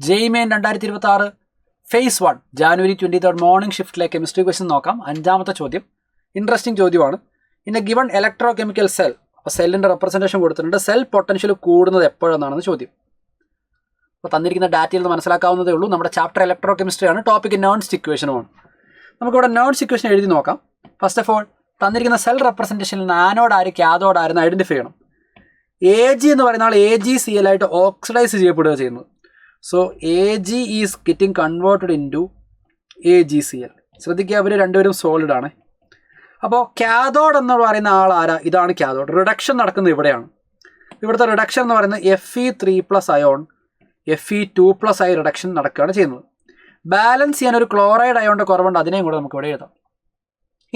ജെയ്മെയിൻ 2026 phase 1 January 23 morning ഷിഫ്റ്റിലെ chemistry question നോക്കാം. 5ാമത്തെ ചോദ്യം ഇൻട്രസ്റ്റിംഗ് ചോദ്യമാണ്. In a given electrochemical cell, അപ്പോൾ സെല്ലിൻ്റെ റെപ്രസെൻറ്റേഷൻ കൊടുത്തിട്ടുണ്ട്. സെൽ പൊട്ടൻഷ്യൽ കൂടുന്നത് എപ്പോഴെന്നാണ് ചോദ്യം. അപ്പോൾ തന്നിരിക്കുന്ന ഡാറ്റയിൽ നിന്ന് മനസ്സിലാക്കാവുന്നതേ ഉള്ളൂ. നമ്മുടെ ചാപ്റ്റർ ഇലക്ട്രോ കെമിസ്ട്രിയാണ്. ടോപ്പിക് നോൺസ് ഇക്വേഷനുമാണ്. നമുക്കിവിടെ നോൺസ് ഇക്വേഷൻ എഴുതി നോക്കാം. ഫസ്റ്റ് ഓഫ് ഓൾ തന്നിരിക്കുന്ന സെൽ റെപ്രസെൻറ്റേഷനിൽ നിന്ന് ആനോഡ് ആര് ക്യാഥോഡ് ആരെന്ന് ഐഡൻറ്റിഫൈ ചെയ്യണം. AG എന്ന് പറയുന്ന ആൾ AgCl ആയിട്ട് ഓക്സിഡൈസ് ചെയ്യപ്പെടുക ചെയ്യുന്നത്. So Ag is getting converted into AgCl. ശ്രദ്ധിക്കുക, അവർ രണ്ടുപേരും സോളിഡ് ആണ്. അപ്പോൾ ക്യാഥോഡ് എന്ന് പറയുന്ന ആൾ ആരാ? ഇതാണ് ക്യാഥോഡ്. റിഡക്ഷൻ നടക്കുന്നത് ഇവിടെയാണ്. ഇവിടുത്തെ റിഡക്ഷൻ എന്ന് പറയുന്നത് Fe3+ അയോൺ Fe2+ ആയി റിഡക്ഷൻ നടക്കുകയാണ് ചെയ്യുന്നത്. ബാലൻസ് ചെയ്യാൻ ഒരു ക്ലോറൈഡ് അയോണിൻ്റെ കുറവുണ്ട്, അതിനെയും കൂടെ നമുക്ക് ഇവിടെ എഴുതാം.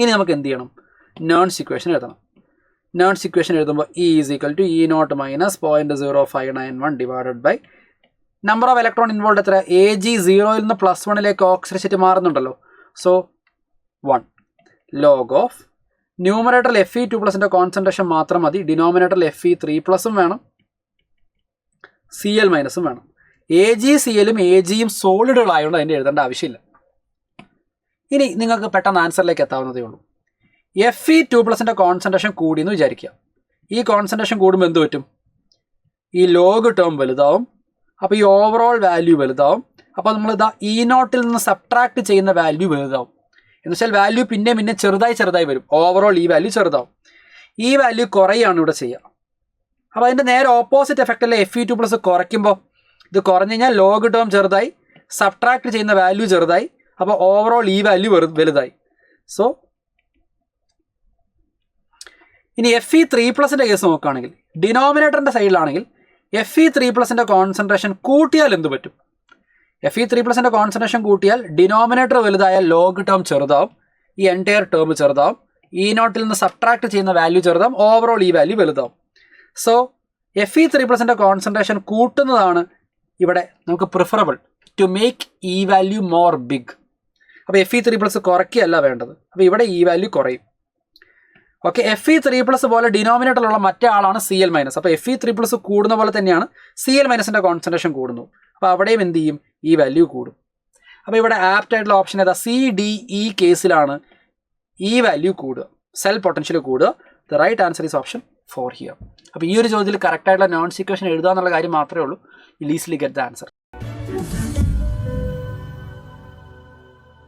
ഇനി നമുക്ക് എന്ത് ചെയ്യണം? നോൺസ് ഇക്വേഷൻ എഴുതണം. നോൺസ് ഇക്വേഷൻ എഴുതുമ്പോൾ E = E0 - 0.0591 divided by number of electron involve എത്ര? Ag 0ൽ നിന്ന് +1ലേക്ക് ഓക്സിഡൈസ് മാറുന്നുണ്ടല്ലോ. സോ 1 log ഓഫ് ന്യൂമറേറ്ററിൽ Fe2+ൻ്റെ കോൺസെൻട്രേഷൻ മാത്രം മതി. ഡിനോമിനേറ്ററിൽ Fe3+ വേണം, Cl- വേണം. AgClഉം Agയും സോളിഡുകളായതുകൊണ്ട് അതിൻ്റെ എഴുതേണ്ട ആവശ്യമില്ല. ഇനി നിങ്ങൾക്ക് പെട്ടെന്ന് ആൻസറിലേക്ക് എത്താവുന്നതേ ഉള്ളൂ. Fe2+ൻ്റെ കോൺസെൻട്രേഷൻ കൂടിയെന്ന് വിചാരിക്കുക. ഈ കോൺസെൻട്രേഷൻ കൂടുമ്പോൾ എന്ത് പറ്റും? ഈ ലോഗ് ടേം വലുതാവും. അപ്പോൾ ഈ ഓവറോൾ വാല്യൂ വലുതാവും. അപ്പോൾ നമ്മൾ E0ൽ നിന്ന് സബ്ട്രാക്ട് ചെയ്യുന്ന വാല്യൂ വലുതാവും. എന്ന് വെച്ചാൽ വാല്യൂ പിന്നെ ചെറുതായി വരും. ഓവറോൾ ഈ വാല്യൂ ചെറുതാവും. ഈ വാല്യൂ കുറയാണ് ഇവിടെ ചെയ്യുക. അപ്പോൾ അതിൻ്റെ നേരെ ഓപ്പോസിറ്റ് എഫക്റ്റല്ലേ Fe2+ കുറയ്ക്കുമ്പോൾ ഇത് കുറഞ്ഞു കഴിഞ്ഞാൽ ലോഗ് ടേം ചെറുതായി, സബ്ട്രാക്ട് ചെയ്യുന്ന വാല്യൂ ചെറുതായി, അപ്പോൾ ഓവറോൾ ഈ വാല്യൂ വലുതായി. സോ ഇനി Fe3+ൻ്റെ കേസ് നോക്കുകയാണെങ്കിൽ ഡിനോമിനേറ്ററിൻ്റെ സൈഡിലാണെങ്കിൽ Fe3+ൻ്റെ കോൺസെൻട്രേഷൻ കൂട്ടിയാൽ എന്ത് പറ്റും? Fe3+ൻ്റെ കോൺസെൻട്രേഷൻ കൂട്ടിയാൽ ഡിനോമിനേറ്റർ വലുതായാൽ ലോഗ് ടേം ചെറുതാവും, ഈ എൻറ്റയർ ടേം ചെറുതാവും, E0ൽ നിന്ന് സബ്ട്രാക്ട് ചെയ്യുന്ന വാല്യൂ ചെറുതാവും, ഓവറോൾ ഈ വാല്യൂ വലുതാവും. സോ Fe3+ൻ്റെ കോൺസെൻട്രേഷൻ കൂട്ടുന്നതാണ് ഇവിടെ നമുക്ക് പ്രിഫറബിൾ ടു മേക്ക് ഈ വാല്യൂ മോർ ബിഗ്. അപ്പോൾ Fe3+ കുറയ്ക്കുകയല്ല വേണ്ടത്. അപ്പോൾ ഇവിടെ ഈ വാല്യൂ കുറയും. ഓക്കെ, Fe3+ പോലെ ഡിനോമിനേറ്ററിലുള്ള മറ്റേ ആളാണ് Cl-. അപ്പോൾ Fe3+ കൂടുന്ന പോലെ തന്നെയാണ് Cl-ൻ്റെ കോൺസെൻട്രേഷൻ കൂടുന്നു. അപ്പോൾ അവിടെയും എന്ത് ചെയ്യും? ഈ വാല്യൂ കൂടും. അപ്പോൾ ഇവിടെ ആപ്റ്റ് ആയിട്ടുള്ള ഓപ്ഷൻ ഏതാ? CDE കേസിലാണ് ഈ വാല്യൂ കൂടുക, സെൽ പൊട്ടൻഷ്യൽ കൂടുക. The right answer is option 4 here. അപ്പോൾ ഈ ഒരു ചോദ്യത്തിൽ കറക്റ്റായിട്ടുള്ള നോൺസ് ഇക്വേഷൻ എഴുതുക എന്നുള്ള കാര്യം മാത്രമേ ഉള്ളൂ. You easily get the answer.